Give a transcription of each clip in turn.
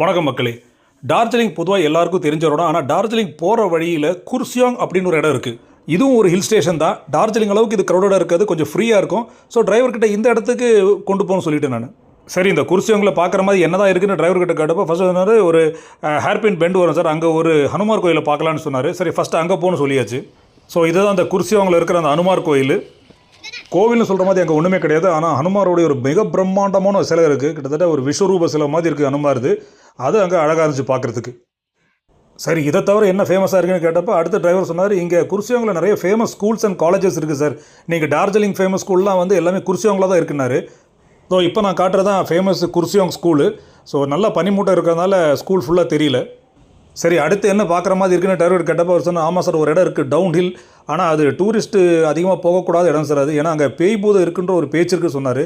வணக்கம் மக்களே. டார்ஜிலிங் பொதுவாக எல்லாருக்கும் தெரிஞ்ச இடம். ஆனால் டார்ஜிலிங் போகிற வழியில் குர்சியாங் அப்படின்னு ஒரு இடம் இருக்குது. இதுவும் ஒரு ஹில் ஸ்டேஷன் தான். டார்ஜிலிங் அளவுக்கு இது க்ரௌடடாக இருக்காது, கொஞ்சம் ஃப்ரீயாக இருக்கும். ஸோ டிரைவர்கிட்ட இந்த இடத்துக்கு கொண்டு போகணும்னு சொல்லிட்டேன் நான். சரி, இந்த குர்சியாங்கில் பார்க்குற மாதிரி என்ன தான் இருக்குன்னு டிரைவர்கிட்ட கேட்டப்போ ஃபஸ்ட்டு சொன்னார், ஒரு ஹேர்பின் பெண்ட் வரும் சார், அங்கே ஒரு ஹனுமார் கோயிலை பார்க்கலான்னு சொன்னார். சரி, ஃபஸ்ட்டு அங்கே போகணும்னு சொல்லியாச்சு. ஸோ இதுதான் அந்த குர்சியாங்கில் இருக்கிற அந்த ஹனுமார் கோயில். கோவில்னு சொல்கிற மாதிரி அங்கே ஒன்றுமே கிடையாது. ஆனால் ஹனுமாரோடைய ஒரு மிக பிரம்மாண்டமான சிலை இருக்குது. கிட்டத்தட்ட ஒரு விஸ்வரூப சிலை மாதிரி இருக்குது ஹனுமாருது. அது அங்கே அழகாக இருந்துச்சு பார்க்குறதுக்கு. சரி, இதை தவிர என்ன ஃபேமஸாக இருக்குன்னு கேட்டப்போ அடுத்த டிரைவர் சொன்னார், இங்கே குர்சியாங்கில் நிறைய ஃபேமஸ் ஸ்கூல்ஸ் அண்ட் காலேஜஸ் இருக்குது சார். நீங்கள் டார்ஜிலிங் ஃபேமஸ் ஸ்கூல்லாம் வந்து எல்லாமே குர்சியாங்கில் தான் இருக்குன்னாரு. ஸோ இப்போ நான் காட்டுறதான் ஃபேமஸ் குர்சியாங் ஸ்கூலு. ஸோ நல்லா பனிமூட்டை இருக்கிறதுனால ஸ்கூல் ஃபுல்லாக தெரியல. சரி, அடுத்து என்ன பார்க்குற மாதிரி இருக்குன்னு டிரைவர் கேட்டப்போ அவர் சொன்னால், ஆமாம் சார், ஒரு இடம் இருக்குது டவுன் ஹில். ஆனால் அது டூரிஸ்ட்டு அதிகமாக போகக்கூடாத இடம் சார் அது. ஏன்னா அங்கே பேய் பூதம் இருக்குன்ற ஒரு பேச்சு இருக்குது சொன்னார்.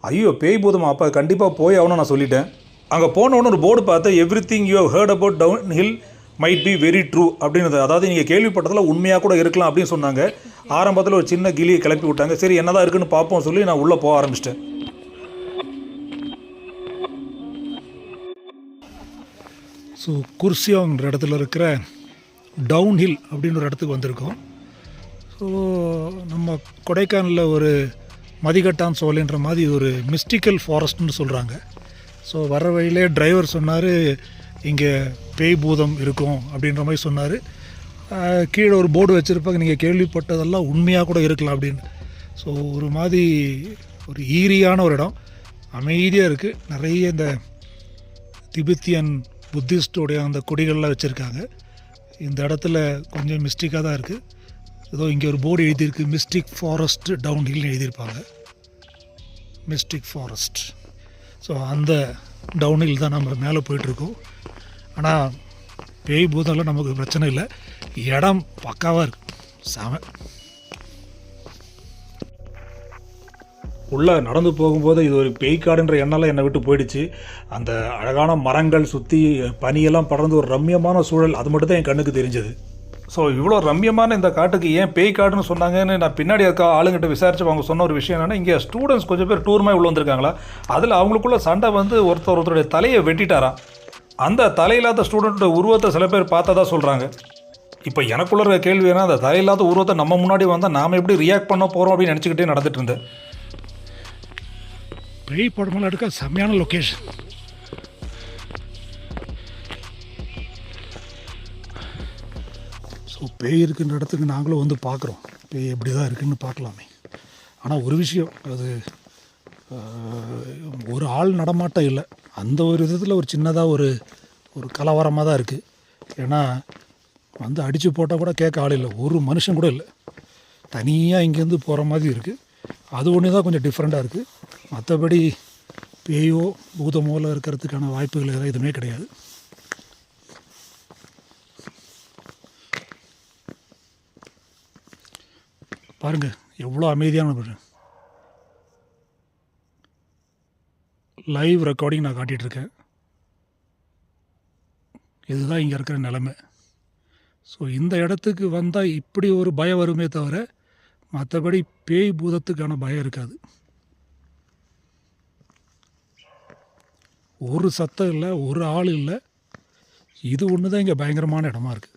ஐயோ, பேய் பூதமா? அப்போ கண்டிப்பாக போய் ஆகணும் நான் சொல்லிட்டேன். அங்கே போனோன்னு ஒரு போர்டு பார்த்து, everything you have heard about Dow Hill might be very true அப்படின்னு. அதாவது நீங்கள் கேள்விப்பட்டதில் உண்மையாக கூட இருக்கலாம் அப்படின்னு சொன்னாங்க. ஆரம்பத்தில் ஒரு சின்ன கிளியை கிளப்பி விட்டாங்க. சரி, என்ன தான் இருக்குன்னு பார்ப்போம் சொல்லி நான் உள்ளே போக ஆரம்பிச்சிட்டேன். ஸோ குர்சியாங்கிற இடத்துல இருக்கிற டவுன் ஹில் அப்படின்னு ஒரு இடத்துக்கு வந்திருக்கோம். ஸோ நம்ம கொடைக்கானலில் ஒரு மதிகட்டான் சோலைன்ற மாதிரி ஒரு மிஸ்டிக்கல் ஃபாரஸ்ட்னு சொல்கிறாங்க. ஸோ வர வழியிலே டிரைவர் சொன்னார், இங்கே பேய் பூதம் இருக்கும் அப்படின்ற மாதிரி சொன்னார். கீழே ஒரு போர்டு வச்சுருப்பாங்க, நீங்கள் கேள்விப்பட்டதெல்லாம் உண்மையாக கூட இருக்கலாம் அப்படின்னு. ஸோ ஒரு மாதிரி ஒரு ஈரியான ஒரு இடம், அமைதியாக இருக்குது. நிறைய இந்த திபெத்தியன் புத்திஸ்டோடைய அந்த கொடிகள்லாம் வச்சுருக்காங்க. இந்த இடத்துல கொஞ்சம் மிஸ்டிக்காக தான் இருக்குது. ஏதோ இங்கே ஒரு போர்டு எழுதியிருக்கு, மிஸ்டிக் ஃபாரஸ்ட் டவுன் ஹில்னு எழுதியிருப்பாங்க, மிஸ்டிக் ஃபாரஸ்ட். ஸோ அந்த டவுன் ஹில் தான் நம்ம மேலே போயிட்டுருக்கோம். ஆனால் பேய் பூதம்லாம் நமக்கு பிரச்சனை இல்லை, இடம் பக்காவாக இருக்குது, செம. உள்ளே நடந்து போகும்போது இது ஒரு பேய்க்காடுன்ற எண்ணெல்லாம் என்னை விட்டு போயிடுச்சு. அந்த அழகான மரங்கள் சுற்றி பனியெல்லாம் படர்ந்து ஒரு ரம்மியமான சூழல், அது மட்டும் தான் என் கண்ணுக்கு தெரிஞ்சது. ஸோ இவ்வளோ ரம்மியமான இந்த காட்டுக்கு ஏன் பேய்க்காடுன்னு சொன்னாங்கன்னு நான் பின்னாடி இருக்க ஆளுங்கிட்ட விசாரிச்சு அவங்க சொன்ன ஒரு விஷயம் என்னென்னா, இங்கே ஸ்டூடெண்ட்ஸ் கொஞ்சம் பேர் டூர்மாய் உள்ள வந்திருக்காங்களா, அதில் அவங்களுக்குள்ள சண்டை வந்து ஒருத்தருடைய தலையை வெட்டிட்டாரா. அந்த தலையில்லாத ஸ்டூடெண்ட்டோட உருவத்தை சில பேர் பார்த்ததா சொல்கிறாங்க. இப்போ எனக்குள்ள இருக்க கேள்வி ஏன்னா, அந்த தலையில்லாத உருவத்தை நம்ம முன்னாடி வந்தால் நாம் எப்படி ரியாக்ட் பண்ண போகிறோம் அப்படின்னு நினச்சிக்கிட்டே நடந்துட்டு இருந்தேன். பேய் படமெல்லாம் எடுக்க செம்மையான லொக்கேஷன். ஸோ பேய் இருக்குன்ற இடத்துக்கு நாங்களும் வந்து பார்க்குறோம், பேய் எப்படி தான் இருக்குதுன்னு பார்க்கலாமே. ஆனால் ஒரு விஷயம், அது ஒரு ஆள் நடமாட்டம் இல்லை. அந்த ஒரு விதத்தில் ஒரு சின்னதாக ஒரு கலவரமாக தான் இருக்குது. ஏன்னா வந்து அடித்து போட்டால் கூட கேட்க ஆள் இல்லை, ஒரு மனுஷன் கூட இல்லை, தனியாக இங்கேருந்து போகிற மாதிரி இருக்குது. அது ஒன்று தான் கொஞ்சம் டிஃப்ரெண்ட்டாக இருக்குது. மற்றபடி பேயோ பூதமோல இருக்கிறதுக்கான வாய்ப்புகள் எதாவது எதுவுமே கிடையாது. பாருங்கள் எவ்வளோ அமைதியான லைவ் ரெக்கார்டிங் நான் காட்டிகிட்ருக்கேன். இதுதான் இங்கே இருக்கிற நிலைமை. ஸோ இந்த இடத்துக்கு வந்தால் இப்படி ஒரு பயம் வருமே தவிர மற்றபடி பேய் பூதத்துக்கான பயம் இருக்காது. ஒரு சத்தம் இல்லை, ஒரு ஆள் இல்லை. இது ஒன்று தான் இங்கே பயங்கரமான இடமா இருக்குது.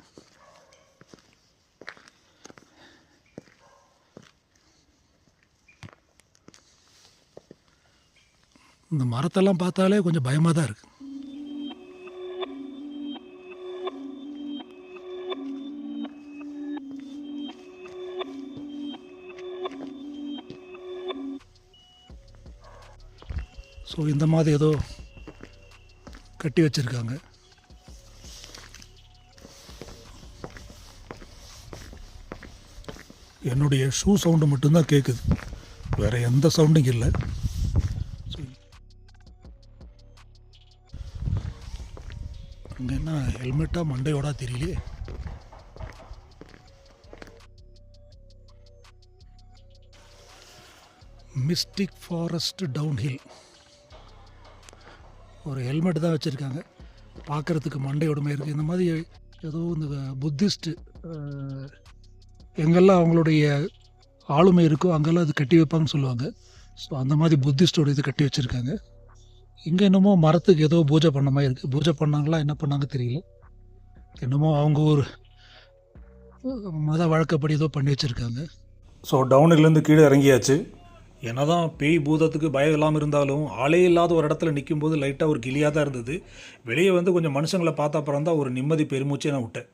இந்த மரத்தெல்லாம் பார்த்தாலே கொஞ்சம் பயமாக தான் இருக்குது. ஸோ இந்த மாதிரி ஏதோ கட்டி வச்சுருக்காங்க. என்னுடைய ஷூ சவுண்டு மட்டும்தான் கேட்குது, வேறு எந்த சவுண்டும் இல்லை. ஸோ அங்கே என்ன ஹெல்மெட்டாக மண்டையோட தெரியலையே. Mystic forest Dow Hill. ஒரு ஹெல்மெட் தான் வச்சுருக்காங்க, பார்க்குறதுக்கு மண்டையோடமே இருக்குது. இந்த மாதிரி ஏதோ இந்த புத்திஸ்ட்டு எங்கெல்லாம் அவங்களுடைய ஆளுமை இருக்கோ அங்கெல்லாம் அது கட்டி வைப்பாங்கன்னு சொல்லுவாங்க. ஸோ அந்த மாதிரி புத்திஸ்டோட இது கட்டி வச்சுருக்காங்க. இங்கே என்னமோ மரத்துக்கு ஏதோ பூஜை பண்ண மாதிரி இருக்குது. பூஜை பண்ணாங்களா என்ன பண்ணாங்க தெரியல. என்னமோ அவங்க ஒரு மத வழக்கப்படி ஏதோ பண்ணி வச்சுருக்காங்க. ஸோ டவுனிலேருந்து கீழே இறங்கியாச்சு. என்னதான் பேய் பூதத்துக்கு பயம் இல்லாமல் இருந்தாலும் ஆளே இல்லாத ஒரு இடத்துல நிற்கும்போது லைட்டாக ஒரு கிளியாக தான் இருந்தது. வெளியே வந்து கொஞ்சம் மனுஷங்களை பார்த்த அப்புறம் தான் ஒரு நிம்மதி பெருமூச்சே நான் விட்டேன்.